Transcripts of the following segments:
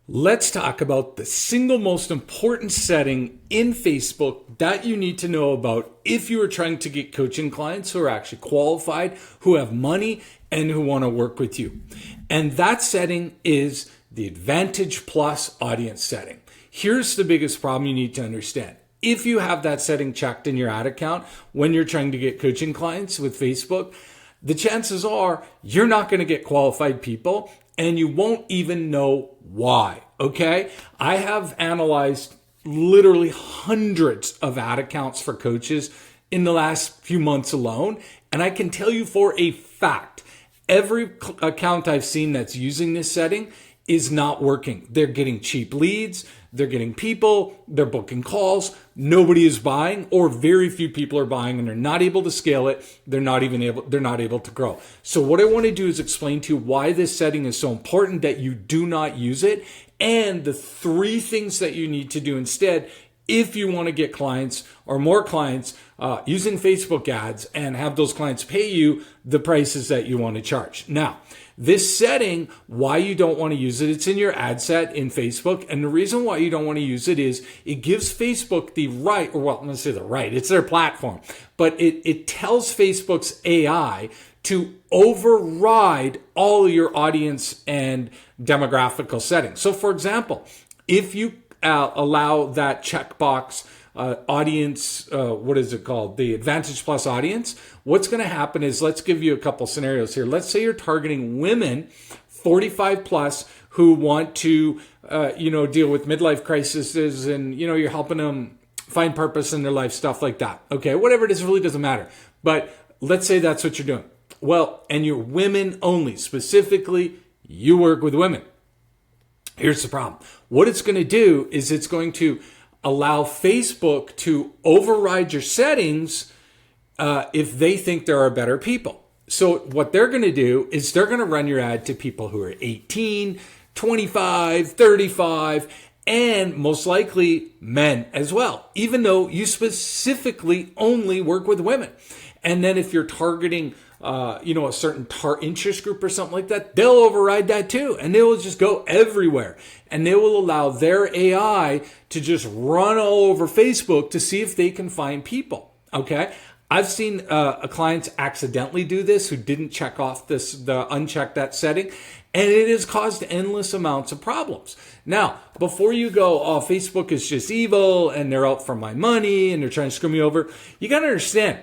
Let's talk about the single most important setting in Facebook that you need to know about if you are trying to get coaching clients who are actually qualified, who have money, and who want to work with you. And that setting is the Advantage Plus audience setting. Here's the biggest problem you need to understand. If you have that setting checked in your ad account when you're trying to get coaching clients with Facebook, the chances are you're not going to get qualified people and you won't even know why. Okay? I have analyzed literally hundreds of ad accounts for coaches in the last few months alone. And I can tell you for a fact, every account I've seen that's using this setting is not working. They're getting cheap leads. They're getting people. They're booking calls. Nobody is buying, or very few people are buying, and they're not able to scale it. They're not able to grow. So what I want to do is explain to you why this setting is so important that you do not use it, and the 3 things that you need to do instead if you want to get clients or more clients using Facebook ads and have those clients pay you the prices that you want to charge. Now, this setting, why you don't want to use it, it's in your ad set in Facebook. And the reason why you don't want to use it is it gives Facebook the right, or well, let's say the right, it's their platform, but it tells Facebook's AI to override all your audience and demographical settings. So for example, if you allow that checkbox audience, what is it called? The Advantage Plus audience. What's going to happen is, let's give you a couple scenarios here. Let's say you're targeting women 45 plus who want to, deal with midlife crises and, you're helping them find purpose in their life, stuff like that. Okay. Whatever it is, really doesn't matter. But let's say that's what you're doing. Well, and you're women only, specifically, you work with women. Here's the problem. What it's going to do is it's going to allow Facebook to override your settings if they think there are better people. So what they're going to do is they're going to run your ad to people who are 18, 25, 35, and most likely men as well, even though you specifically only work with women. And then if you're targeting a certain interest group or something like that, they'll override that too. And they will just go everywhere. And they will allow their AI to just run all over Facebook to see if they can find people. Okay. I've seen clients accidentally do this who didn't check off uncheck that setting. And it has caused endless amounts of problems. Now, before you go, Facebook is just evil and they're out for my money and they're trying to screw me over, you got to understand,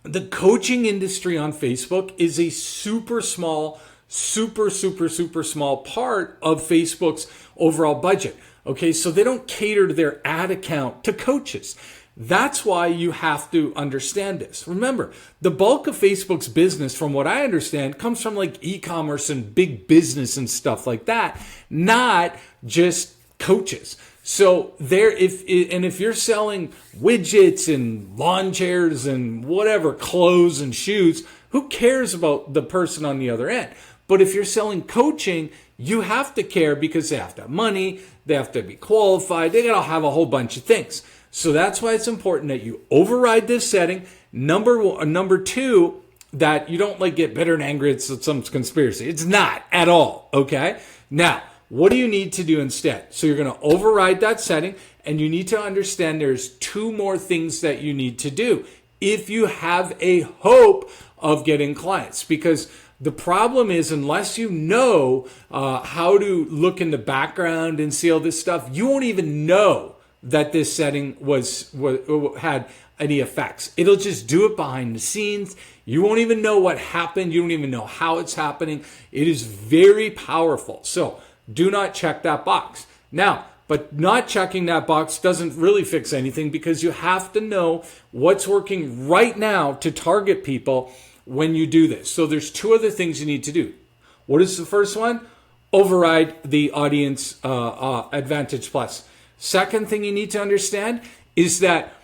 the coaching industry on Facebook is a super small part of Facebook's overall budget. Okay, so they don't cater to their ad account to coaches. That's why you have to understand this. Remember, the bulk of Facebook's business, from what I understand, comes from like e-commerce and big business and stuff like that, not just coaches. So if you're selling widgets and lawn chairs and whatever, clothes and shoes, who cares about the person on the other end? But if you're selling coaching, you have to care because they have to have money, they have to be qualified, they gotta have a whole bunch of things. So that's why it's important that you override this setting. Number 2, that you don't get bitter and angry it's some conspiracy. It's not at all. Okay. Now, what do you need to do instead? So you're going to override that setting, and you need to understand there's 2 more things that you need to do if you have a hope of getting clients. Because the problem is, unless you know how to look in the background and see all this stuff, you won't even know that this setting had any effects. It'll just do it behind the scenes. You won't even know what happened. You don't even know how it's happening. It is very powerful. So do not check that box. Now, but not checking that box doesn't really fix anything, because you have to know what's working right now to target people when you do this. So there's 2 other things you need to do. What is the first one? Override the audience Advantage Plus. Second thing you need to understand is that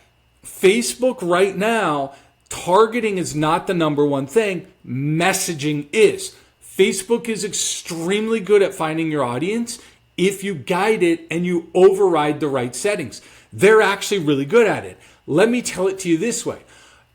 Facebook right now, targeting is not the number one thing. Messaging is. Facebook is extremely good at finding your audience if you guide it and you override the right settings. They're actually really good at it. Let me tell it to you this way.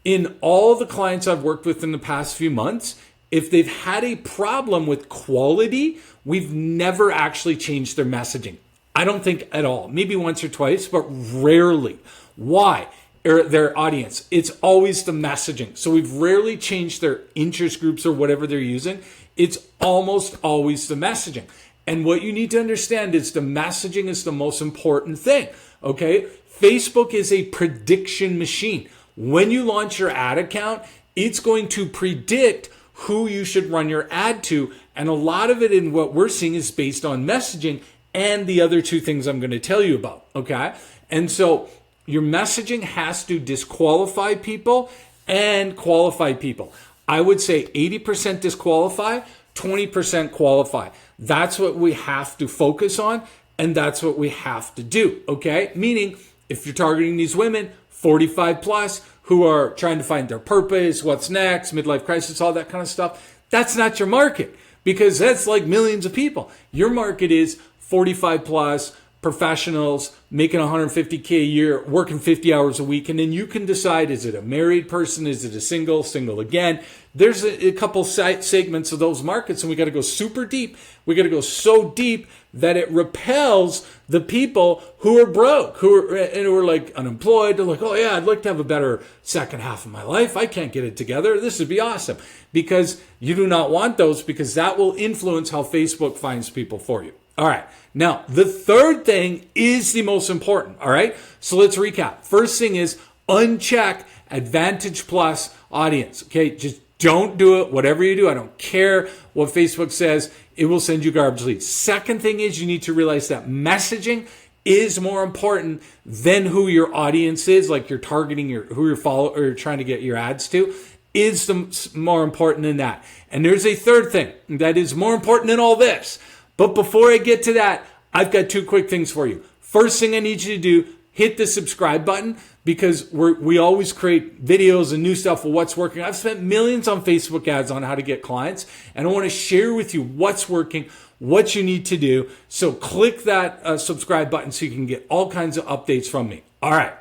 In all the clients I've worked with in the past few months, if they've had a problem with quality we've never actually changed their messaging. I don't think at all. Maybe once or twice, but rarely. Why? Their audience. It's always the messaging. So we've rarely changed their interest groups or whatever they're using. It's almost always the messaging. And what you need to understand is the messaging is the most important thing. Okay? Facebook is a prediction machine. When you launch your ad account, it's going to predict who you should run your ad to. And a lot of it in what we're seeing is based on messaging and the other two things I'm going to tell you about. Okay? And so your messaging has to disqualify people and qualify people. I would say 80% disqualify, 20% qualify. That's what we have to focus on, and that's what we have to do, okay? Meaning, if you're targeting these women, 45 plus, who are trying to find their purpose, what's next, midlife crisis, all that kind of stuff, that's not your market, because that's like millions of people. Your market is 45 plus, professionals making $150K a year, working 50 hours a week, and then you can decide, is it a married person, is it a single again? There's a couple segments of those markets, and we got to go super deep. We got to go so deep that it repels the people who are broke, who are like unemployed. They're like, oh yeah, I'd like to have a better second half of my life. I can't get it together. This would be awesome. Because you do not want those, because that will influence how Facebook finds people for you. All right. Now, the third thing is the most important. All right. So let's recap. First thing is uncheck Advantage Plus audience. Okay. Just don't do it. Whatever you do, I don't care what Facebook says. It will send you garbage leads. Second thing is you need to realize that messaging is more important than who your audience is, like you're targeting who you're following or you're trying to get your ads to, is more important than that. And there's a third thing that is more important than all this. But before I get to that, I've got two quick things for you. First thing I need you to do, hit the subscribe button, because we always create videos and new stuff of what's working. I've spent millions on Facebook ads on how to get clients, and I want to share with you what's working, what you need to do. So click that subscribe button so you can get all kinds of updates from me. All right.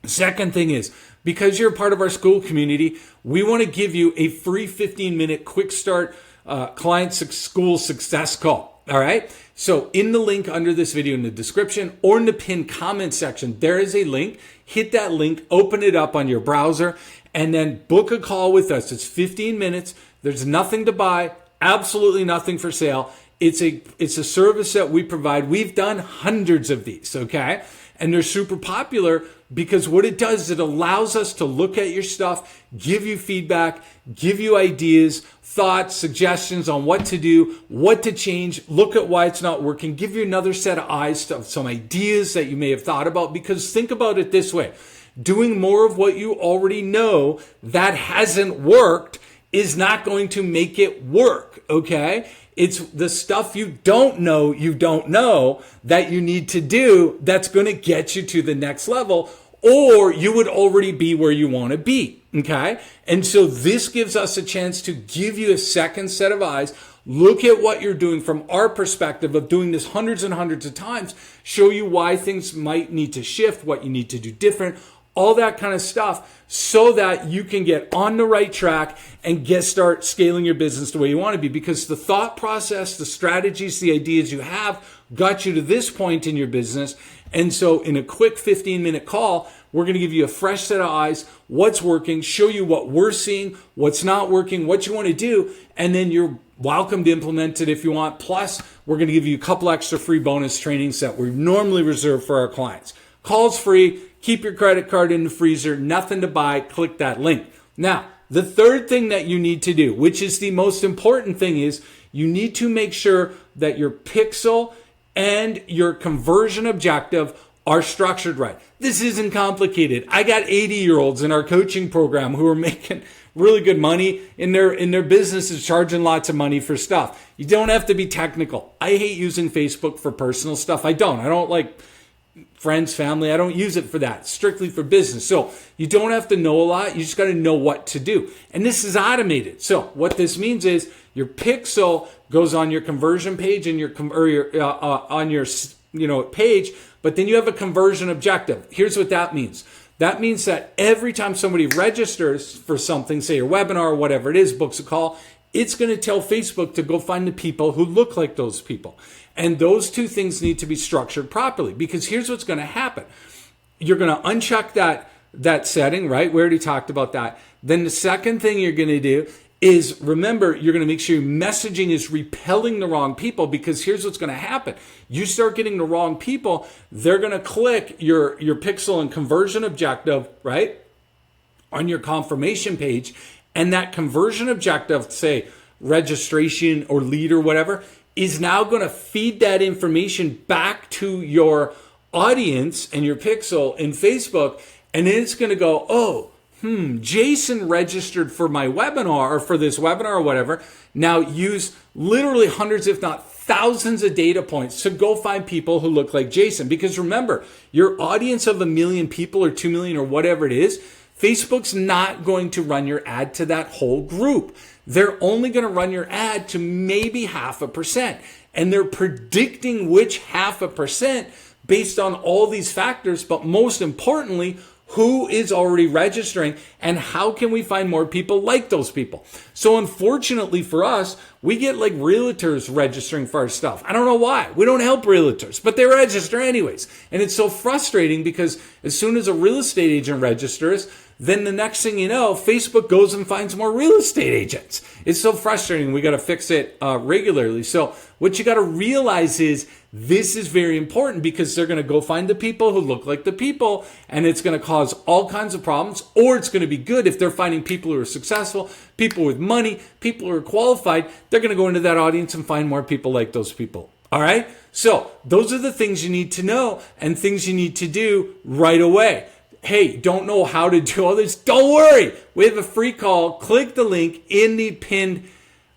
Second thing is, because you're a part of our Skool community, we want to give you a free 15-minute quick start client Skool success call. All right. So in the link under this video in the description or in the pinned comment section, there is a link. Hit that link, open it up on your browser, and then book a call with us. It's 15 minutes. There's nothing to buy, absolutely nothing for sale. It's a service that we provide. We've done hundreds of these, okay? And they're super popular because what it does is it allows us to look at your stuff, give you feedback, give you ideas, thoughts, suggestions on what to do, what to change, look at why it's not working, give you another set of eyes to some ideas that you may have thought about. Because think about it this way, doing more of what you already know that hasn't worked is not going to make it work, okay? It's the stuff you don't know that you need to do that's going to get you to the next level, or you would already be where you want to be, okay? And so this gives us a chance to give you a second set of eyes, look at what you're doing from our perspective of doing this hundreds and hundreds of times, show you why things might need to shift, what you need to do different, all that kind of stuff, so that you can get on the right track and start scaling your business the way you want to be. Because the thought process, the strategies, the ideas you have got you to this point in your business. And so in a quick 15-minute call, we're going to give you a fresh set of eyes, what's working, show you what we're seeing, what's not working, what you want to do, and then you're welcome to implement it if you want. Plus, we're going to give you a couple extra free bonus trainings that we normally reserve for our clients. Call's free. Keep your credit card in the freezer. Nothing to buy. Click that link. Now, the third thing that you need to do, which is the most important thing, is you need to make sure that your pixel and your conversion objective are structured right. This isn't complicated. I got 80-year-olds in our coaching program who are making really good money in their businesses, charging lots of money for stuff. You don't have to be technical. I hate using Facebook for personal stuff. I don't like friends, family. I don't use it for that. Strictly for business. So you don't have to know a lot. You just got to know what to do. And this is automated. So what this means is your pixel goes on your conversion page and on your page, but then you have a conversion objective. Here's what that means. That means that every time somebody registers for something, say your webinar or whatever it is, books a call, it's going to tell Facebook to go find the people who look like those people. And those two things need to be structured properly, because here's what's going to happen. You're going to uncheck that setting, right? We already talked about that. Then the second thing you're going to do is, remember, you're going to make sure your messaging is repelling the wrong people, because here's what's going to happen. You start getting the wrong people, they're going to click your pixel and conversion objective, right, on your confirmation page. And that conversion objective, say registration or lead or whatever, is now going to feed that information back to your audience and your pixel in Facebook. And then it's going to go, oh, Jason registered for my webinar, or for this webinar or whatever. Now use literally hundreds, if not thousands of data points to go find people who look like Jason. Because remember, your audience of 1 million people or 2 million or whatever it is, Facebook's not going to run your ad to that whole group. They're only going to run your ad to maybe 0.5%. And they're predicting which 0.5% based on all these factors, but most importantly, who is already registering and how can we find more people like those people. So unfortunately for us, we get like realtors registering for our stuff. I don't know why. We don't help realtors, but they register anyways. And it's so frustrating because as soon as a real estate agent registers, then the next thing you know, Facebook goes and finds more real estate agents. It's so frustrating. We got to fix it regularly. So what you got to realize is this is very important, because they're going to go find the people who look like the people, and it's going to cause all kinds of problems. Or it's going to be good if they're finding people who are successful, people with money, people who are qualified. They're going to go into that audience and find more people like those people. All right. So those are the things you need to know and things you need to do right away. Hey, don't know how to do all this? Don't worry. We have a free call. Click the link in the pinned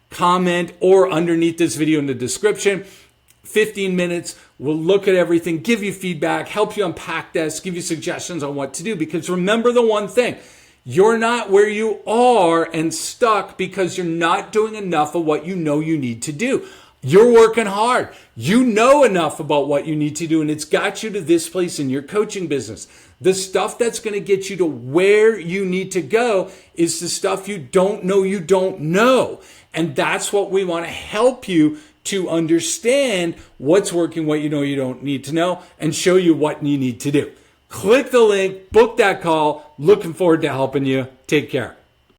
comment or underneath this video in the description. 15 minutes. We'll look at everything, give you feedback, help you unpack this, give you suggestions on what to do. Because remember the one thing, you're not where you are and stuck because you're not doing enough of what you know you need to do. You're working hard. You know enough about what you need to do, and it's got you to this place in your coaching business. The stuff that's going to get you to where you need to go is the stuff you don't know. And that's what we want to help you to understand, what's working, what you know you don't need to know, and show you what you need to do. Click the link, book that call. Looking forward to helping you. Take care.